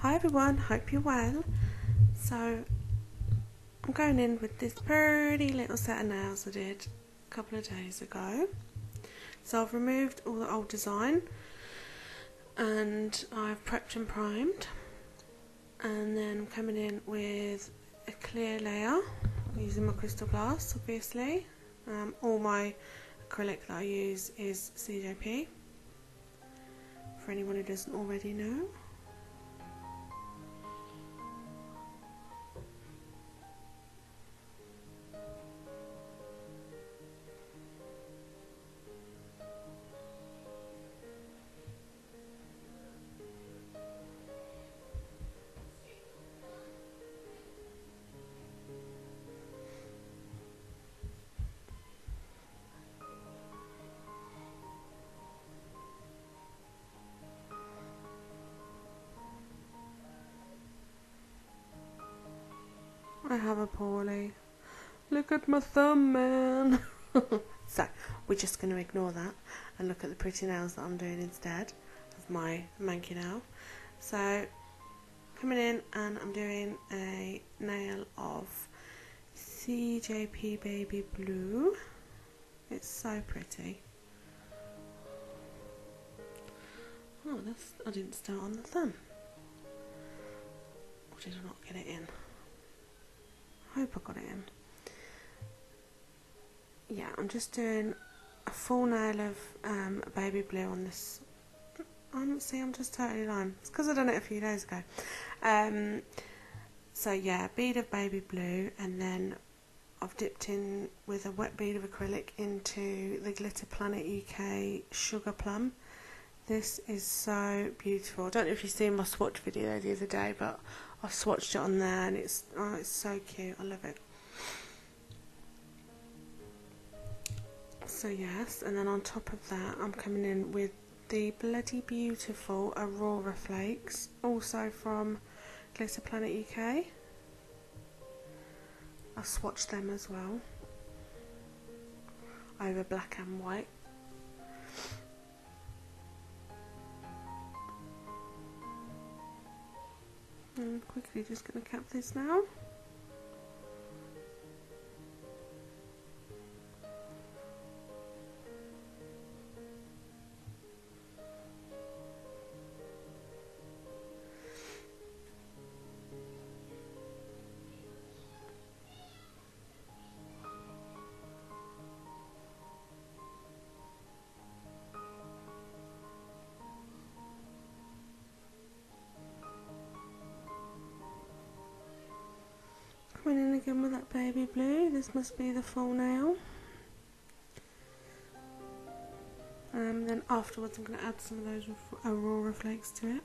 Hi everyone, hope you're well. So I'm going in with this pretty little set of nails I did a couple of days ago. So I've removed all the old design and I've prepped and primed, and then I'm coming in with a clear layer using my crystal glass, obviously. All my acrylic that I use is CJP, for anyone who doesn't already know. I have a poorly. Look at my thumb, man. So we're just going to ignore that and look at the pretty nails that I'm doing instead of my manky nail. So coming in and I'm doing a nail of CJP Baby Blue. It's so pretty. Oh, I didn't start on the thumb. Or did I not get it in? I hope I got it in. Yeah, I'm just doing a full nail of baby blue on this. See, I'm just totally lying. It's because I done it a few days ago. So yeah, a bead of baby blue, and then I've dipped in with a wet bead of acrylic into the Glitter Planet UK Sugarplum. This is so beautiful. I don't know if you've seen my swatch video the other day, but I swatched it on there, and it's so cute. I love it. So yes, and then on top of that, I'm coming in with the bloody beautiful Aurora Flakes, also from Glitter Planet UK. I swatched them as well over black and white. I'm quickly just going to cap this now. Coming in again with that baby blue. This must be the full nail. Then afterwards I'm going to add some of those Aurora Flakes to it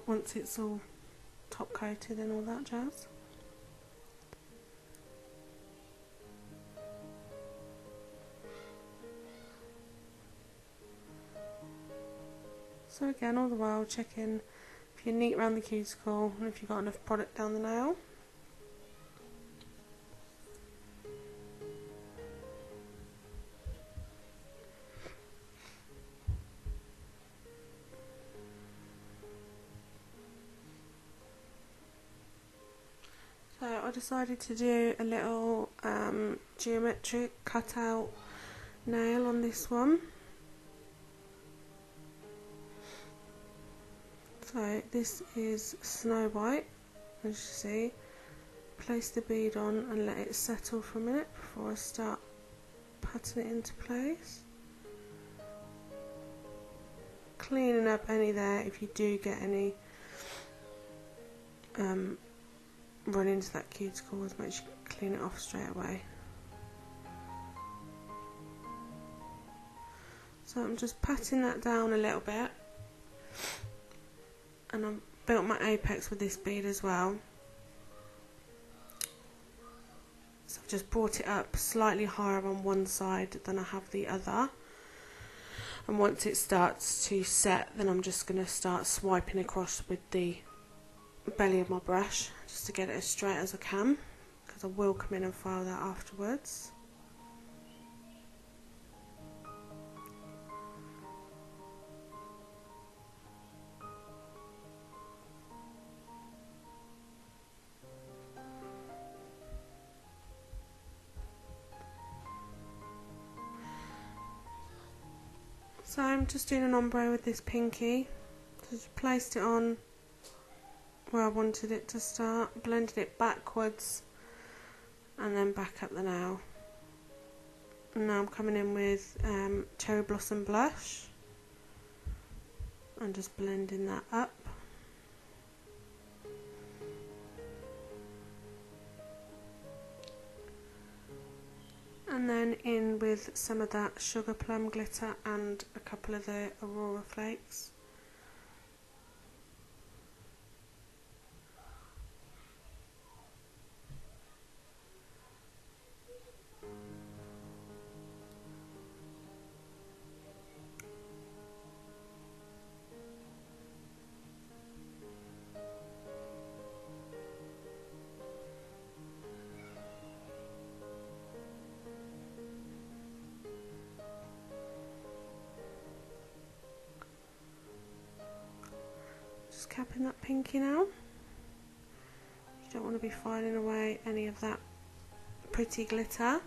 once it's all top coated and all that jazz. So again, all the while checking if you're neat around the cuticle and if you've got enough product down the nail. So I decided to do a little geometric cutout nail on this one. So this is Snow White, as you see. Place the bead on and let it settle for a minute before I start patting it into place. Cleaning up any there if you do get any run into that cuticle, as much clean it off straight away. So I'm just patting that down a little bit, and I've built my apex with this bead as well. So I've just brought it up slightly higher on one side than I have the other, and once it starts to set, then I'm just going to start swiping across with the belly of my brush just to get it as straight as I can, because I will come in and file that afterwards. So I'm just doing an ombre with this pinky. Just placed it on where I wanted it to start, blended it backwards and then back up the nail. And now I'm coming in with Cherry Blossom Blush and just blending that up. And then in with some of that Sugarplum glitter and a couple of the Aurora Flakes. Just capping that pinky now. You don't want to be filing away any of that pretty glitter.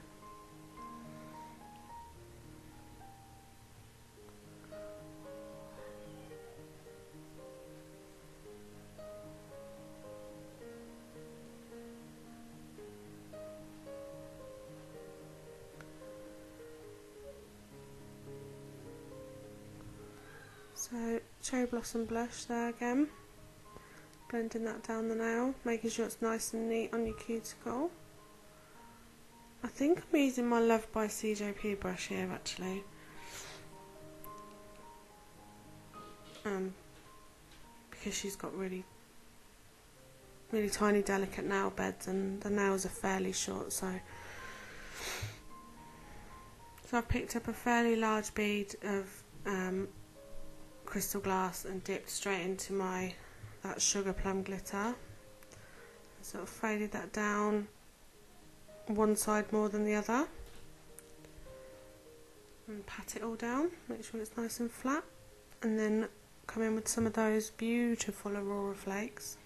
So Cherry Blossom Blush there again, blending that down the nail, making sure it's nice and neat on your cuticle. I think I'm using my Love by CJP brush here actually, because she's got really tiny delicate nail beds and the nails are fairly short, so I've picked up a fairly large bead of crystal glass and dipped straight into that Sugarplum glitter. Sort of faded that down one side more than the other and pat it all down, make sure it's nice and flat, and then come in with some of those beautiful Aurora Flakes.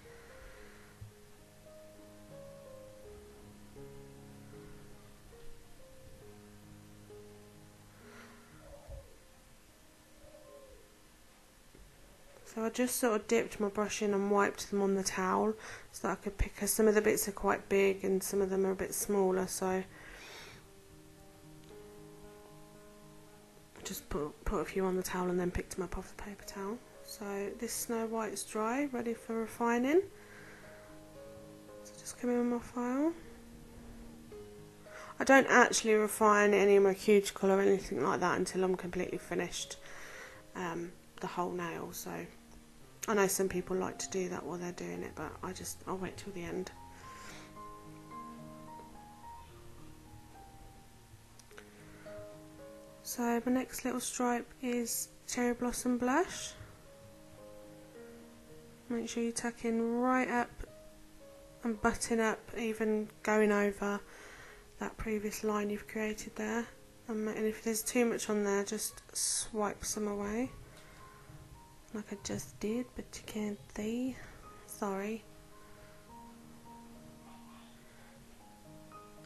So I just sort of dipped my brush in and wiped them on the towel so that I could pick her. Some of the bits are quite big and some of them are a bit smaller, so I just put a few on the towel and then picked them up off the paper towel. So this Snow White's dry, ready for refining. So just come in with my file. I don't actually refine any of my cuticle or anything like that until I'm completely finished the whole nail, so I know some people like to do that while they're doing it, but I'll wait till the end. So my next little stripe is Cherry Blossom Blush. Make sure you tuck in right up and button up, even going over that previous line you've created there. And if there's too much on there, just swipe some away. Like I just did, but you can't see. Sorry.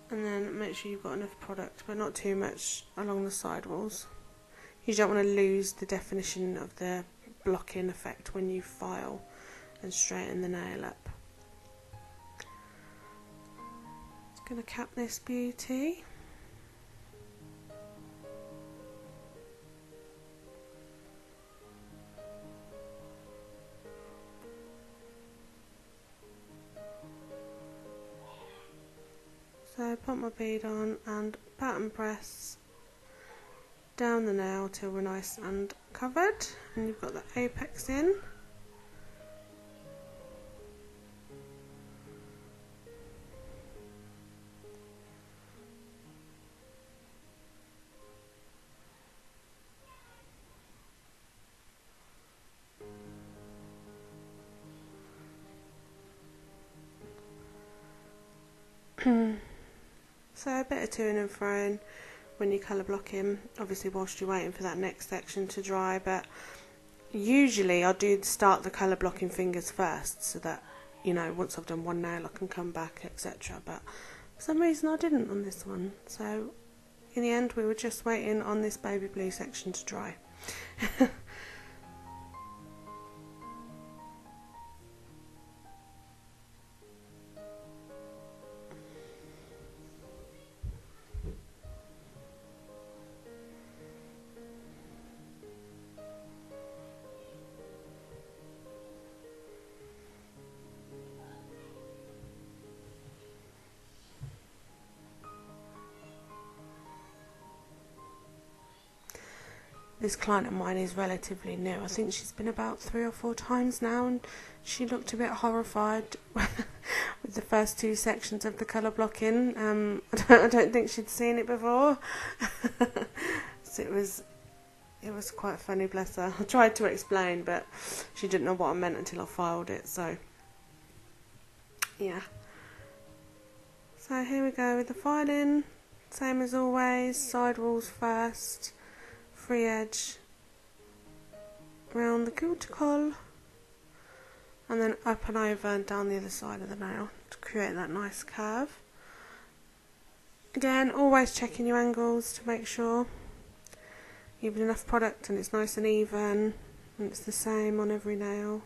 And then make sure you've got enough product, but not too much along the side walls. You don't want to lose the definition of the blocking effect when you file and straighten the nail up. Just going to cap this beauty. So put my bead on and pattern press down the nail till we're nice and covered, and you've got the apex in. So a bit of toing and froing when you're colour blocking, obviously whilst you're waiting for that next section to dry, but usually I do start the colour blocking fingers first so that, you know, once I've done one nail I can come back, etc. But for some reason I didn't on this one, so in the end we were just waiting on this baby blue section to dry. This client of mine is relatively new. I think she's been about 3 or 4 times now, and she looked a bit horrified with the first 2 sections of the colour blocking. I don't think she'd seen it before. So it was quite funny, bless her. I tried to explain, but she didn't know what I meant until I filed it, so yeah. So here we go with the filing. Same as always, side walls first. Free edge around the cuticle, and then up and over and down the other side of the nail to create that nice curve. Again, always checking your angles to make sure you've enough product and it's nice and even and it's the same on every nail.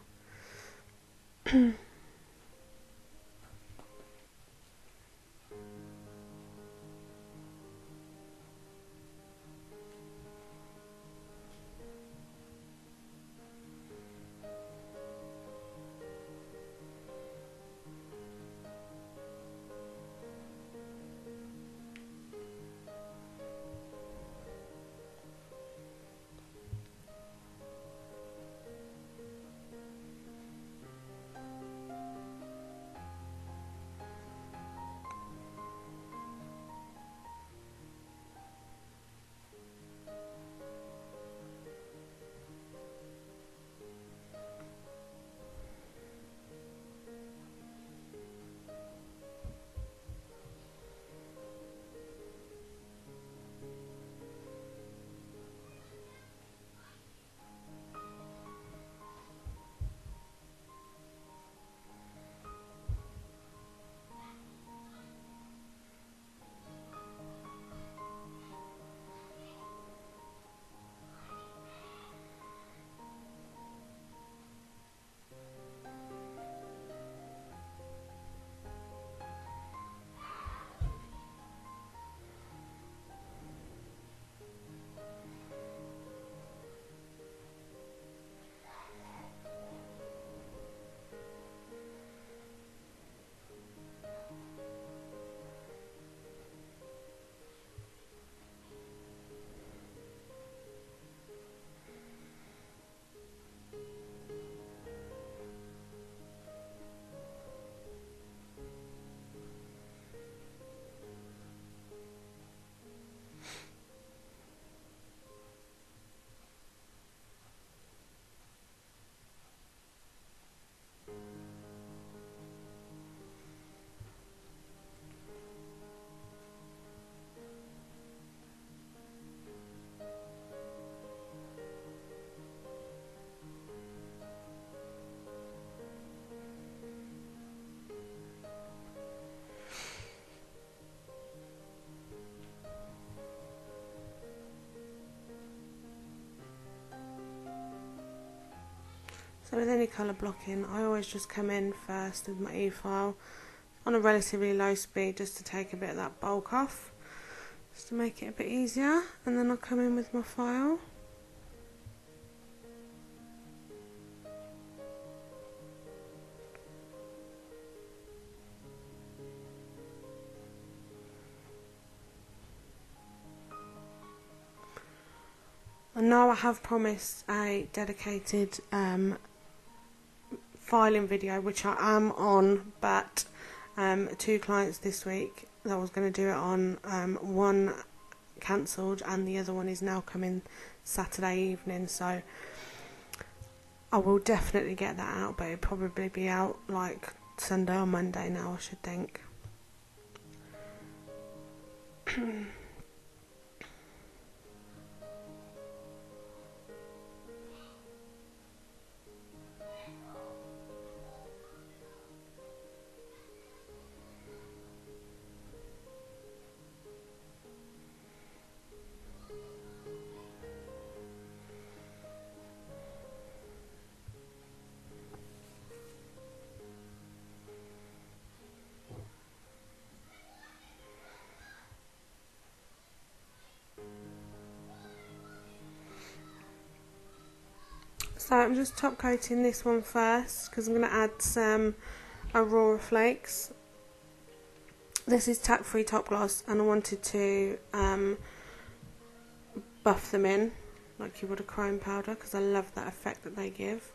So with any colour blocking, I always just come in first with my e-file on a relatively low speed just to take a bit of that bulk off, just to make it a bit easier, and then I'll come in with my file. I know I have promised a dedicated filing video, which I am on, but 2 clients this week that I was going to do it on, one cancelled and the other one is now coming Saturday evening, so I will definitely get that out, but it'll probably be out like Sunday or Monday now, I should think. So I'm just top coating this one first because I'm going to add some Aurora Flakes. This is Tack free TopGloss, and I wanted to buff them in like you would a chrome powder because I love that effect that they give.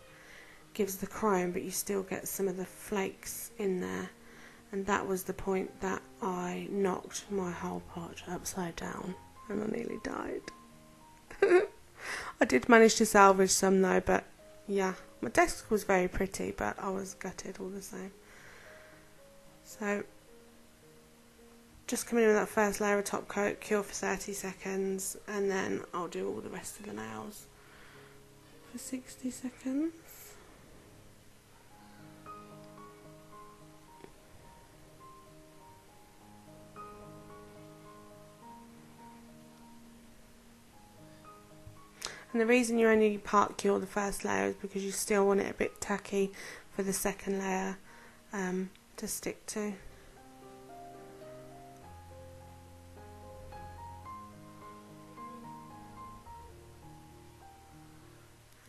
Gives the chrome, but you still get some of the flakes in there, and that was the point that I knocked my whole pot upside down and I nearly died. I did manage to salvage some though, but yeah, my desk was very pretty, but I was gutted all the same. So just come in with that first layer of top coat, cure for 30 seconds, and then I'll do all the rest of the nails for 60 seconds. And the reason you only part cure the first layer is because you still want it a bit tacky for the second layer to stick to.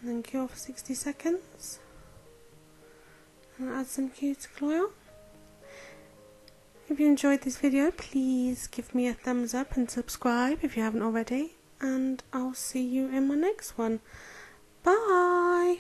And then cure for 60 seconds. And add some cuticle oil. If you enjoyed this video, please give me a thumbs up and subscribe if you haven't already. And I'll see you in my next one. Bye!